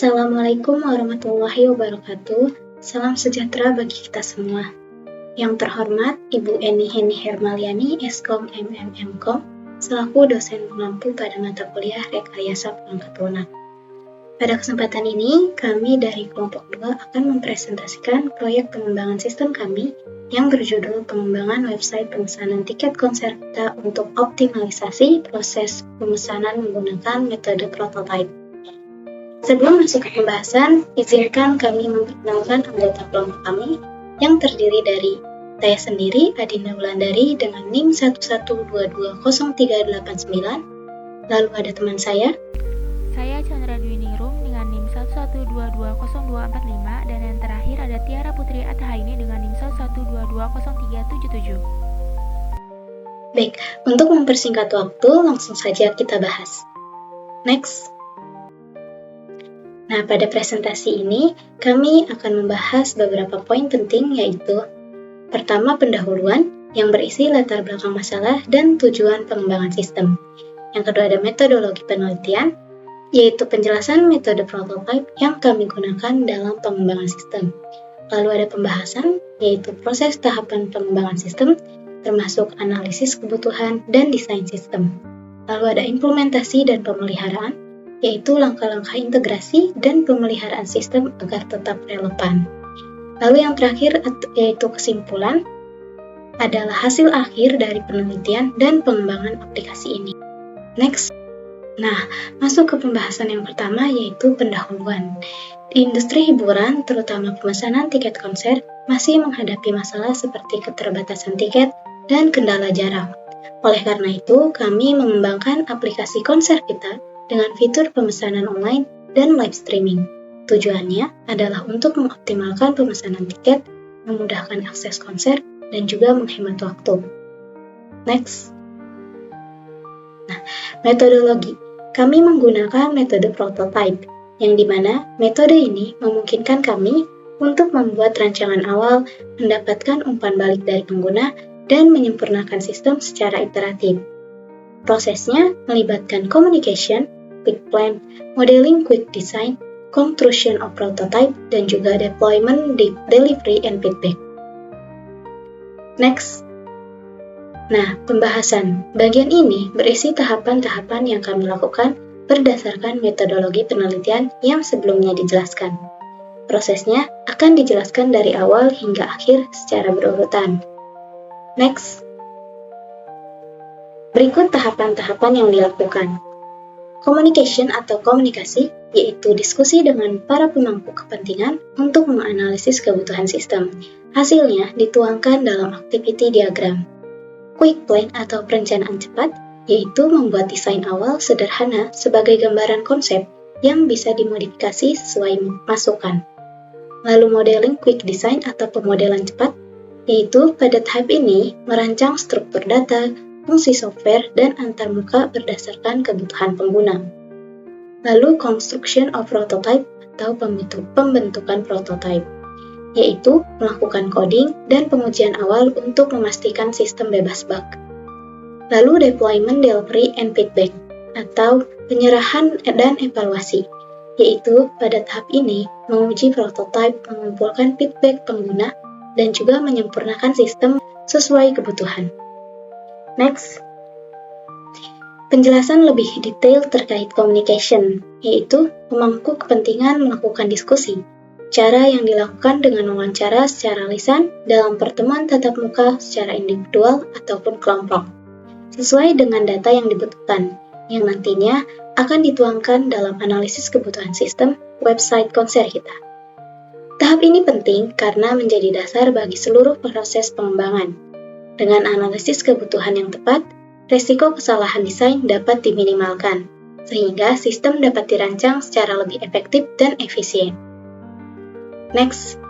Assalamualaikum warahmatullahi wabarakatuh. Salam sejahtera bagi kita semua. Yang terhormat Ibu Eni Heni Hermaliani, Eskom MMM.Com, selaku dosen pengampu pada mata kuliah Rekayasa Perangkat Lunak. Pada kesempatan ini, kami dari kelompok 2 akan mempresentasikan proyek pengembangan sistem kami yang berjudul pengembangan website pemesanan tiket konser kita untuk optimalisasi proses pemesanan menggunakan metode prototype. Sebelum masuk ke pembahasan, izinkan kami memperkenalkan anggota kelompok kami yang terdiri dari saya sendiri, Adinda Wulandari dengan NIM 112203899. Lalu ada teman saya Chandra Dwi Ningrum dengan NIM 112200245, dan yang terakhir ada Tiara Putri Atahaini dengan NIM 112200377. Baik, untuk mempersingkat waktu, langsung saja kita bahas. Next. Nah, pada presentasi ini, kami akan membahas beberapa poin penting, yaitu pertama, pendahuluan yang berisi latar belakang masalah dan tujuan pengembangan sistem. Yang kedua, ada metodologi penelitian, yaitu penjelasan metode prototype yang kami gunakan dalam pengembangan sistem. Lalu ada pembahasan, yaitu proses tahapan pengembangan sistem, termasuk analisis kebutuhan dan desain sistem. Lalu ada implementasi dan pemeliharaan, yaitu langkah-langkah integrasi dan pemeliharaan sistem agar tetap relevan. Lalu yang terakhir, yaitu kesimpulan, adalah hasil akhir dari penelitian dan pengembangan aplikasi ini. Next. Nah, masuk ke pembahasan yang pertama, yaitu pendahuluan. Di industri hiburan, terutama pemesanan tiket konser, masih menghadapi masalah seperti keterbatasan tiket dan kendala jarak. Oleh karena itu, kami mengembangkan aplikasi konser kita dengan fitur pemesanan online dan live streaming. Tujuannya adalah untuk mengoptimalkan pemesanan tiket, memudahkan akses konser, dan juga menghemat waktu. Next. Nah, metodologi. Kami menggunakan metode prototype, yang dimana metode ini memungkinkan kami untuk membuat rancangan awal, mendapatkan umpan balik dari pengguna, dan menyempurnakan sistem secara iteratif. Prosesnya melibatkan communication, quick plan, modeling quick design, construction of prototype, dan juga deployment, delivery, and feedback. Next. Nah, pembahasan. Bagian ini berisi tahapan-tahapan yang kami lakukan berdasarkan metodologi penelitian yang sebelumnya dijelaskan. Prosesnya akan dijelaskan dari awal hingga akhir secara berurutan. Next. Berikut tahapan-tahapan yang dilakukan. Communication atau komunikasi, yaitu diskusi dengan para pemangku kepentingan untuk menganalisis kebutuhan sistem. Hasilnya dituangkan dalam activity diagram. Quick plan atau perencanaan cepat, yaitu membuat desain awal sederhana sebagai gambaran konsep yang bisa dimodifikasi sesuai masukan. Lalu modeling quick design atau pemodelan cepat, yaitu pada tahap ini merancang struktur data, fungsi software, dan antarmuka berdasarkan kebutuhan pengguna. Lalu construction of prototype atau pembentukan prototype, yaitu melakukan coding dan pengujian awal untuk memastikan sistem bebas bug. Lalu deployment, delivery, and feedback atau penyerahan dan evaluasi, yaitu pada tahap ini menguji prototype, mengumpulkan feedback pengguna, dan juga menyempurnakan sistem sesuai kebutuhan. Next. Penjelasan lebih detail terkait communication, yaitu pemangku kepentingan melakukan diskusi. Cara yang dilakukan dengan wawancara secara lisan dalam pertemuan tatap muka secara individual ataupun kelompok, sesuai dengan data yang dibutuhkan, yang nantinya akan dituangkan dalam analisis kebutuhan sistem website konser kita. Tahap ini penting karena menjadi dasar bagi seluruh proses pengembangan. Dengan analisis kebutuhan yang tepat, resiko kesalahan desain dapat diminimalkan, sehingga sistem dapat dirancang secara lebih efektif dan efisien. Next.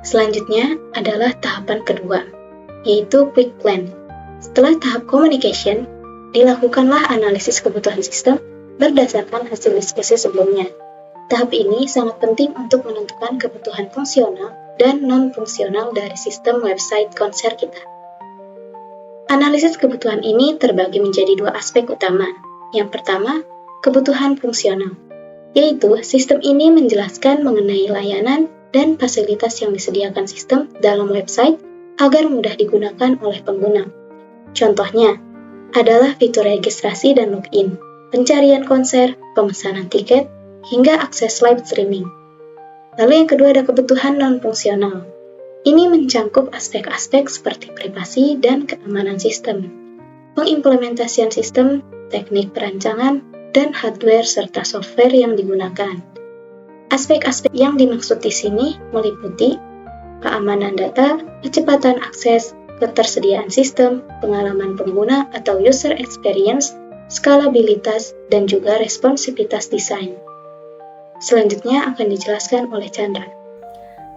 Selanjutnya adalah tahapan kedua, yaitu quick plan. Setelah tahap communication, dilakukanlah analisis kebutuhan sistem berdasarkan hasil diskusi sebelumnya. Tahap ini sangat penting untuk menentukan kebutuhan fungsional dan non-fungsional dari sistem website konser kita. Analisis kebutuhan ini terbagi menjadi dua aspek utama. Yang pertama, kebutuhan fungsional. yaitu sistem ini menjelaskan mengenai layanan dan fasilitas yang disediakan sistem dalam website agar mudah digunakan oleh pengguna. Contohnya adalah fitur registrasi dan login, pencarian konser, pemesanan tiket, hingga akses live streaming. Lalu yang kedua ada kebutuhan non-fungsional. Ini mencangkup aspek-aspek seperti privasi dan keamanan sistem, pengimplementasian sistem, teknik perancangan, dan hardware serta software yang digunakan. Aspek-aspek yang dimaksud di sini meliputi keamanan data, kecepatan akses, ketersediaan sistem, pengalaman pengguna atau user experience, skalabilitas, dan juga responsivitas desain. Selanjutnya akan dijelaskan oleh Chandra.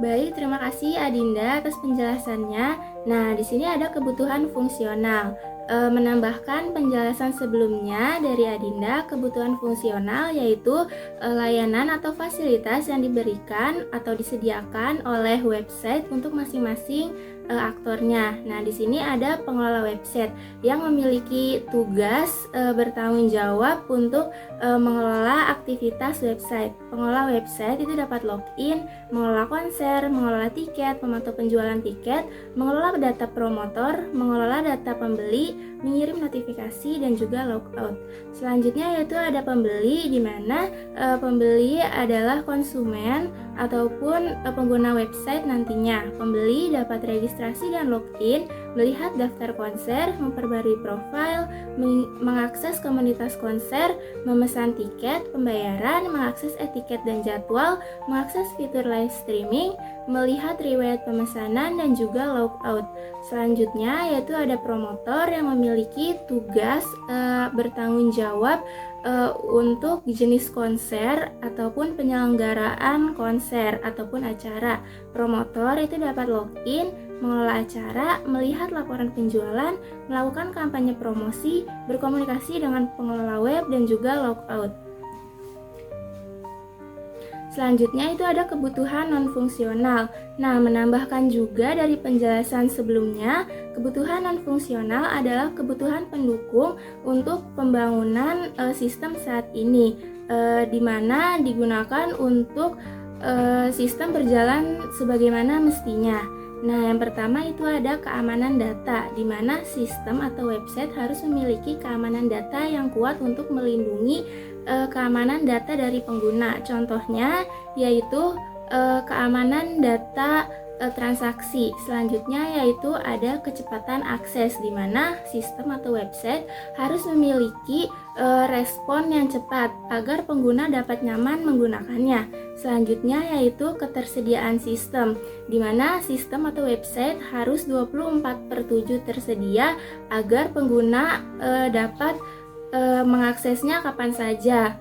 Baik, terima kasih Adinda atas penjelasannya. Nah, di sini ada kebutuhan fungsional. Menambahkan penjelasan sebelumnya dari Adinda, kebutuhan fungsional yaitu layanan atau fasilitas yang diberikan atau disediakan oleh website untuk masing-masing aktornya. Nah, di sini ada pengelola website yang memiliki tugas bertanggung jawab untuk mengelola aktivitas website. Pengelola website itu dapat login, mengelola konser, mengelola tiket, memantau penjualan tiket, mengelola data promotor, mengelola data pembeli, mengirim notifikasi, dan juga logout. Selanjutnya yaitu ada pembeli, di mana pembeli adalah konsumen ataupun pengguna website nantinya. Pembeli dapat registrasi dan login, melihat daftar konser, memperbarui profil, mengakses komunitas konser, memesan tiket, pembayaran, mengakses etiket dan jadwal, mengakses fitur live streaming, melihat riwayat pemesanan, dan juga logout. Selanjutnya yaitu ada promotor yang memiliki tugas bertanggung jawab untuk jenis konser ataupun penyelenggaraan konser ataupun acara. Promotor itu dapat login, mengelola acara, melihat laporan penjualan, melakukan kampanye promosi, berkomunikasi dengan pengelola web, dan juga logout. Selanjutnya itu ada kebutuhan non-fungsional. Nah, menambahkan juga dari penjelasan sebelumnya, kebutuhan non-fungsional adalah kebutuhan pendukung untuk pembangunan sistem saat ini, di mana digunakan untuk sistem berjalan sebagaimana mestinya. Nah, yang pertama itu ada keamanan data, di mana sistem atau website harus memiliki keamanan data yang kuat untuk melindungi keamanan data dari pengguna. Contohnya yaitu keamanan data transaksi. Selanjutnya yaitu ada kecepatan akses, di mana sistem atau website harus memiliki respon yang cepat agar pengguna dapat nyaman menggunakannya. Selanjutnya yaitu ketersediaan sistem, di mana sistem atau website harus 24/7 tersedia agar pengguna dapat mengaksesnya kapan saja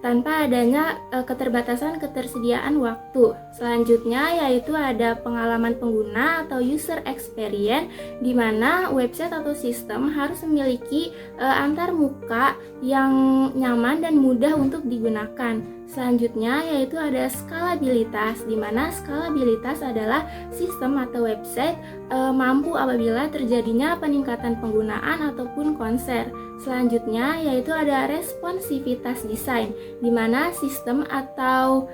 tanpa adanya keterbatasan ketersediaan waktu. Selanjutnya yaitu ada pengalaman pengguna atau user experience, di mana website atau sistem harus memiliki antarmuka yang nyaman dan mudah untuk digunakan. Selanjutnya yaitu ada skalabilitas, di mana skalabilitas adalah sistem atau website mampu apabila terjadinya peningkatan penggunaan ataupun konser. Selanjutnya yaitu ada responsivitas desain, di mana sistem atau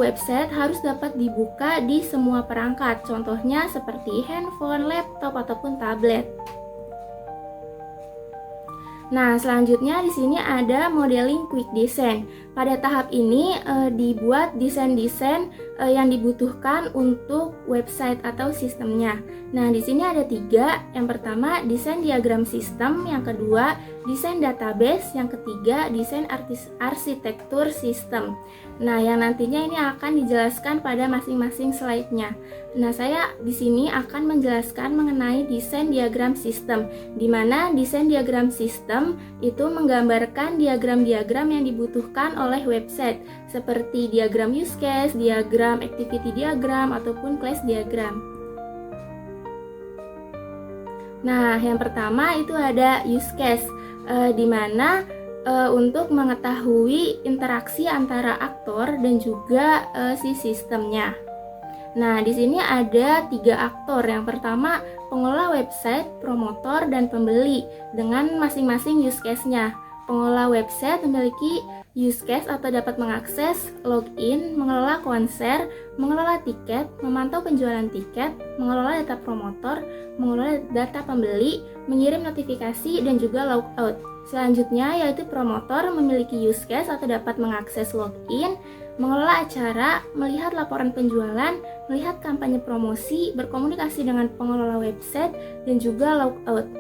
website harus dapat dibuka di semua perangkat, contohnya seperti handphone, laptop, ataupun tablet. Nah, selanjutnya di sini ada modeling quick design. Pada tahap ini dibuat desain-desain yang dibutuhkan untuk website atau sistemnya. Nah, di sini ada 3. Yang pertama, desain diagram sistem. Yang kedua, desain database. Yang ketiga, desain arsitektur sistem. Nah, yang nantinya ini akan dijelaskan pada masing-masing slide-nya. Nah, saya di sini akan menjelaskan mengenai desain diagram sistem, di mana desain diagram sistem itu menggambarkan diagram-diagram yang dibutuhkan oleh website, seperti diagram use case, diagram activity diagram, ataupun class diagram. Nah, yang pertama itu ada use case, di mana untuk mengetahui interaksi antara aktor dan juga si sistemnya. Nah, di sini ada 3 aktor. Yang pertama, pengelola website, promotor, dan pembeli dengan masing-masing use case-nya. Pengelola website memiliki use case atau dapat mengakses, login, mengelola konser, mengelola tiket, memantau penjualan tiket, mengelola data promotor, mengelola data pembeli, mengirim notifikasi, dan juga logout. Selanjutnya yaitu promotor memiliki use case atau dapat mengakses login, mengelola acara, melihat laporan penjualan, melihat kampanye promosi, berkomunikasi dengan pengelola website, dan juga logout.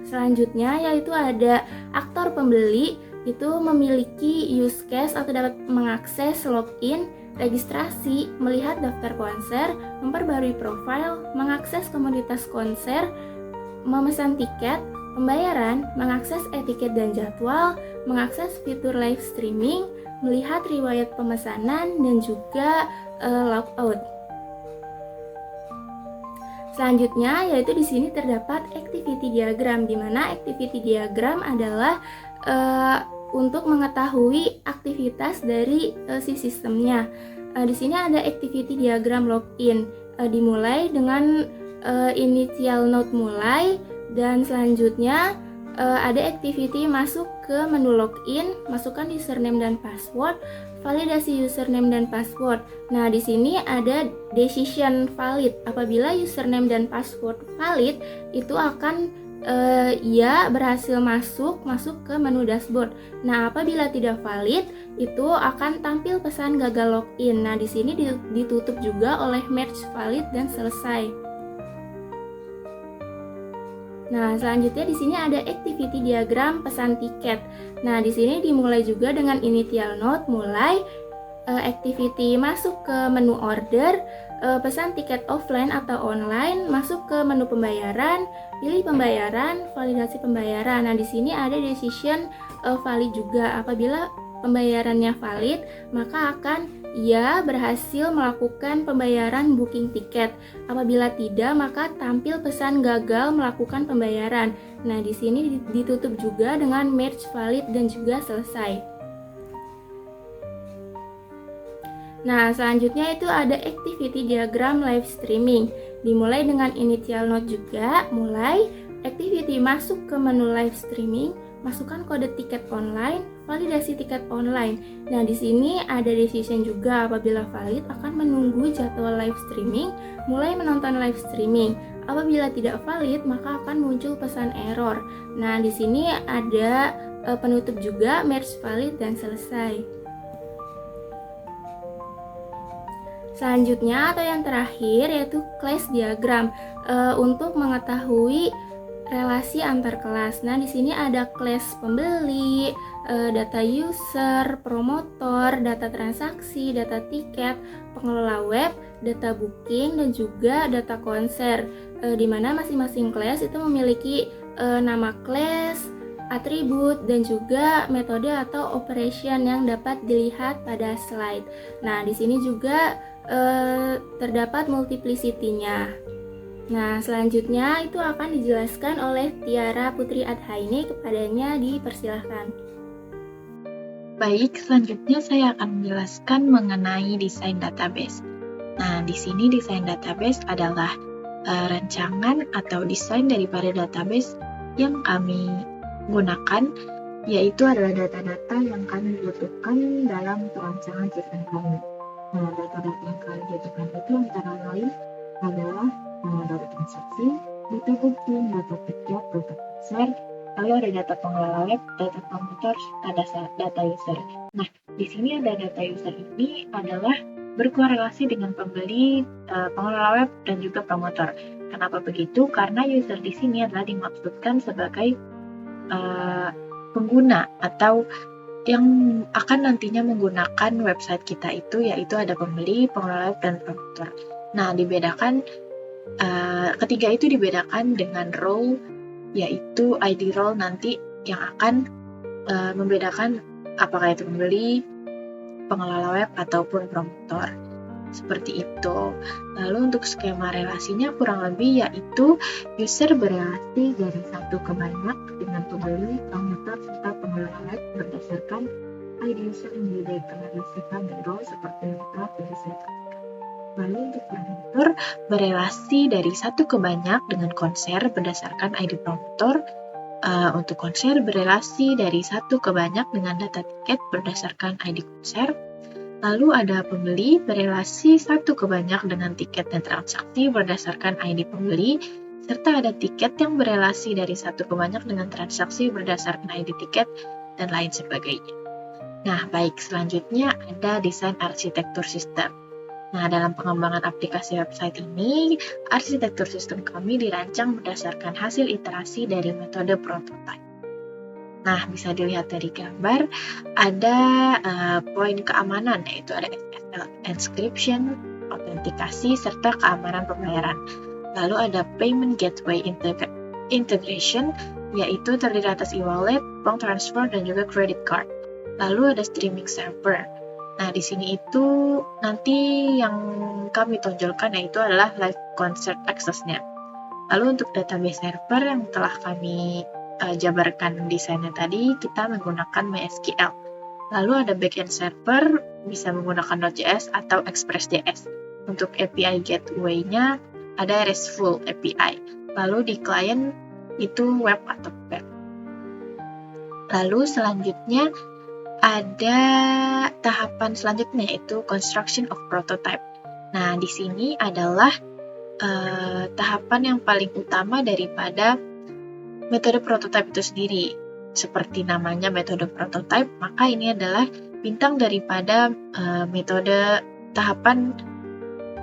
Selanjutnya yaitu ada aktor pembeli, itu memiliki use case atau dapat mengakses login, registrasi, melihat daftar konser, memperbarui profil, mengakses komunitas konser, memesan tiket, pembayaran, mengakses etiket dan jadwal, mengakses fitur live streaming, melihat riwayat pemesanan, dan juga logout. Selanjutnya yaitu di sini terdapat activity diagram, di mana activity diagram adalah untuk mengetahui aktivitas dari si sistemnya. Di sini ada activity diagram login, dimulai dengan initial node mulai, dan selanjutnya ada activity masuk ke menu login, masukkan username dan password, validasi username dan password. Nah, di sini ada decision valid. Apabila username dan password valid, itu akan berhasil masuk ke menu dashboard. Nah, apabila tidak valid, itu akan tampil pesan gagal login. Nah, di sini ditutup juga oleh merge valid dan selesai. Nah, selanjutnya di sini ada activity diagram pesan tiket. Nah, di sini dimulai juga dengan initial node mulai, activity masuk ke menu order, pesan tiket offline atau online, masuk ke menu pembayaran, pilih pembayaran, validasi pembayaran. Nah, di sini ada decision valid juga. Apabila pembayarannya valid, maka akan berhasil melakukan pembayaran booking tiket. Apabila tidak, maka tampil pesan gagal melakukan pembayaran. Nah, di sini ditutup juga dengan merge valid dan juga selesai. Nah, selanjutnya itu ada activity diagram live streaming. Dimulai dengan initial node juga, mulai, activity masuk ke menu live streaming, masukkan kode tiket online, validasi tiket online. Nah, di sini ada decision juga. Apabila valid akan menunggu jadwal live streaming, mulai menonton live streaming. Apabila tidak valid, maka akan muncul pesan error. Nah, di sini ada penutup juga, merge valid dan selesai. Selanjutnya atau yang terakhir yaitu class diagram untuk mengetahui relasi antar kelas. Nah, di sini ada kelas pembeli, data user, promotor, data transaksi, data tiket, pengelola web, data booking, dan juga data konser. Di mana masing-masing kelas itu memiliki nama kelas, atribut, dan juga metode atau operation yang dapat dilihat pada slide. Nah, di sini juga terdapat multiplicity-nya. Nah, selanjutnya itu akan dijelaskan oleh Tiara Putri Adhaini, kepadanya dipersilahkan. Baik, selanjutnya saya akan menjelaskan mengenai desain database. Nah, di sini desain database adalah rancangan atau desain daripada database yang kami gunakan, yaitu adalah data-data yang kami butuhkan dalam perancangan sistem kami. Nah, data-data yang kami butuhkan itu antara lain adalah data transaksi, data booking, data tiket, data konser, lalu ada data pengelola web, data promotor, data user. Nah, di sini ada data user ini adalah berkorelasi dengan pembeli, pengelola web, dan juga promotor. Kenapa begitu? Karena user di sini adalah dimaksudkan sebagai pengguna atau yang akan nantinya menggunakan website kita itu, yaitu ada pembeli, pengelola web, dan promotor. Nah, dibedakan ketiga itu dibedakan dengan role, yaitu ID role nanti yang akan membedakan apakah itu pembeli, pengelola web, ataupun promotor. Seperti itu. Lalu untuk skema relasinya kurang lebih yaitu user berelasi dari satu ke banyak dengan pembeli, promotor, serta pengelola web berdasarkan ID user yang direlasikan dengan role seperti yang telah disebutkan. Lalu untuk promotor berelasi dari satu ke banyak dengan konser berdasarkan ID promotor, untuk konser berelasi dari satu ke banyak dengan data tiket berdasarkan ID konser. Lalu ada pembeli berelasi satu ke banyak dengan tiket dan transaksi berdasarkan ID pembeli, serta ada tiket yang berelasi dari satu ke banyak dengan transaksi berdasarkan ID tiket, dan lain sebagainya. Nah, baik, selanjutnya ada desain arsitektur sistem. Nah, dalam pengembangan aplikasi website ini, arsitektur sistem kami dirancang berdasarkan hasil iterasi dari metode prototype. Nah, bisa dilihat dari gambar, ada poin keamanan, yaitu ada SSL encryption, autentikasi, serta keamanan pembayaran. Lalu ada payment gateway integration, yaitu terdiri atas e-wallet, bank transfer, dan juga credit card. Lalu ada streaming server. Nah, di sini itu nanti yang kami tonjolkan yaitu adalah live concert access-nya. Lalu untuk database server yang telah kami jabarkan desainnya tadi, kita menggunakan MySQL. Lalu ada backend server, bisa menggunakan Node.js atau Express.js. Untuk API gateway-nya ada RESTful API. Lalu di client itu web atau web. Lalu selanjutnya ada tahapan selanjutnya yaitu construction of prototype. Nah, di sini adalah tahapan yang paling utama daripada metode prototype itu sendiri. Seperti namanya metode prototype, maka ini adalah bintang daripada metode tahapan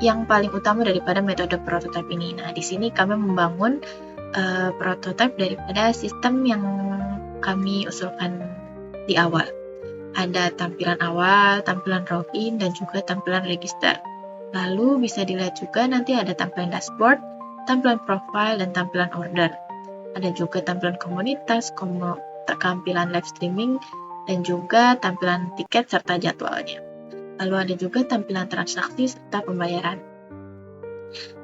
yang paling utama daripada metode prototype ini. Nah, di sini kami membangun prototype daripada sistem yang kami usulkan di awal. Ada tampilan awal, tampilan login, dan juga tampilan register. Lalu bisa dilihat juga nanti ada tampilan dashboard, tampilan profile, dan tampilan order. Ada juga tampilan komunitas, tampilan live streaming, dan juga tampilan tiket serta jadwalnya. Lalu ada juga tampilan transaksi serta pembayaran.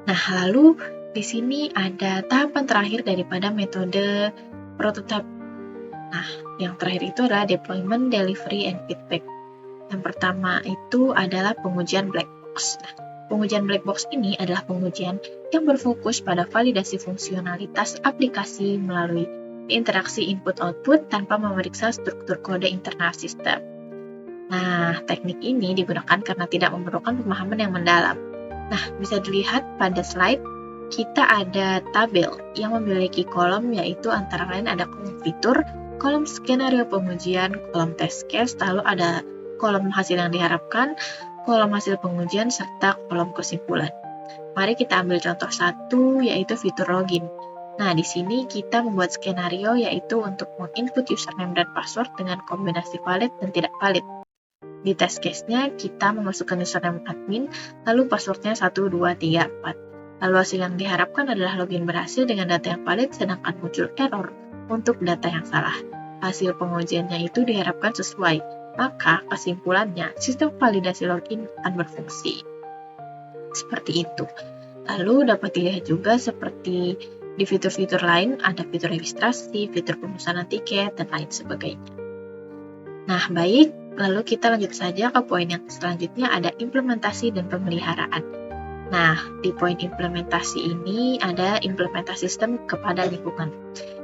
Nah, lalu di sini ada tahapan terakhir daripada metode prototype. Nah, yang terakhir itu adalah deployment, delivery, and feedback. Yang pertama itu adalah pengujian black box. Nah, pengujian black box ini adalah pengujian yang berfokus pada validasi fungsionalitas aplikasi melalui interaksi input-output tanpa memeriksa struktur kode internal sistem. Nah, teknik ini digunakan karena tidak memerlukan pemahaman yang mendalam. Nah, bisa dilihat pada slide, kita ada tabel yang memiliki kolom, yaitu antara lain ada kolom fitur, kolom skenario pengujian, kolom test case, lalu ada kolom hasil yang diharapkan, kolom hasil pengujian, serta kolom kesimpulan. Mari kita ambil contoh satu, yaitu fitur login. Nah, di sini kita membuat skenario, yaitu untuk menginput username dan password dengan kombinasi valid dan tidak valid. Di test case-nya, kita memasukkan username admin, lalu passwordnya 1, 2, 3, 4. Lalu hasil yang diharapkan adalah login berhasil dengan data yang valid, sedangkan muncul error untuk data yang salah. Hasil pengujiannya itu diharapkan sesuai, maka kesimpulannya sistem validasi login akan berfungsi. Seperti itu. Lalu dapat dilihat juga seperti di fitur-fitur lain, ada fitur registrasi, fitur pemesanan tiket, dan lain sebagainya. Nah, baik, lalu kita lanjut saja ke poin yang selanjutnya, ada implementasi dan pemeliharaan. Nah, di poin implementasi ini ada implementasi sistem kepada lingkungan.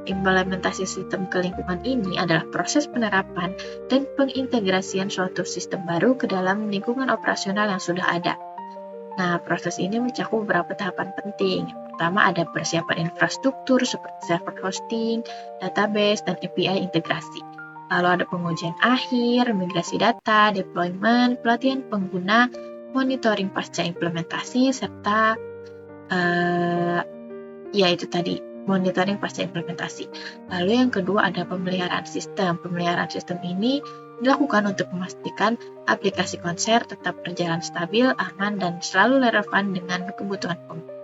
Implementasi sistem ke lingkungan ini adalah proses penerapan dan pengintegrasian suatu sistem baru ke dalam lingkungan operasional yang sudah ada. Nah, proses ini mencakup beberapa tahapan penting. Yang pertama ada persiapan infrastruktur seperti server hosting, database, dan API integrasi. Lalu ada pengujian akhir, migrasi data, deployment, pelatihan pengguna, monitoring pasca implementasi, serta yaitu tadi monitoring pasca implementasi. Lalu yang kedua ada pemeliharaan sistem. Pemeliharaan sistem ini dilakukan untuk memastikan aplikasi konser tetap berjalan stabil, aman, dan selalu relevan dengan kebutuhan pengguna.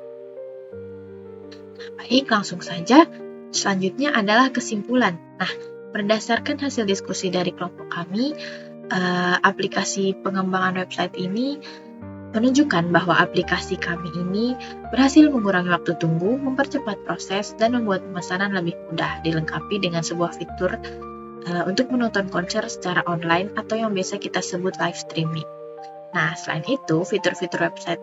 Nah, baik, langsung saja. Selanjutnya adalah kesimpulan. Nah, berdasarkan hasil diskusi dari kelompok kami, aplikasi pengembangan website ini menunjukkan bahwa aplikasi kami ini berhasil mengurangi waktu tunggu, mempercepat proses, dan membuat pemesanan lebih mudah, dilengkapi dengan sebuah fitur untuk menonton konser secara online atau yang biasa kita sebut live streaming. Nah, selain itu, fitur-fitur website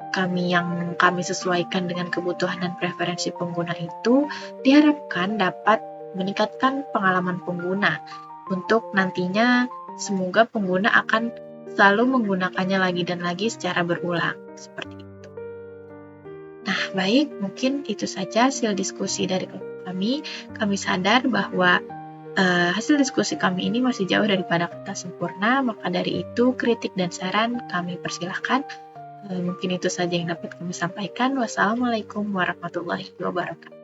kami yang kami sesuaikan dengan kebutuhan dan preferensi pengguna itu diharapkan dapat meningkatkan pengalaman pengguna untuk nantinya semoga pengguna akan selalu menggunakannya lagi dan lagi secara berulang, seperti itu. Nah, baik, mungkin itu saja hasil diskusi dari kami. Kami sadar bahwa hasil diskusi kami ini masih jauh daripada kata sempurna, maka dari itu kritik dan saran kami persilahkan. Mungkin itu saja yang dapat kami sampaikan. Wassalamualaikum warahmatullahi wabarakatuh.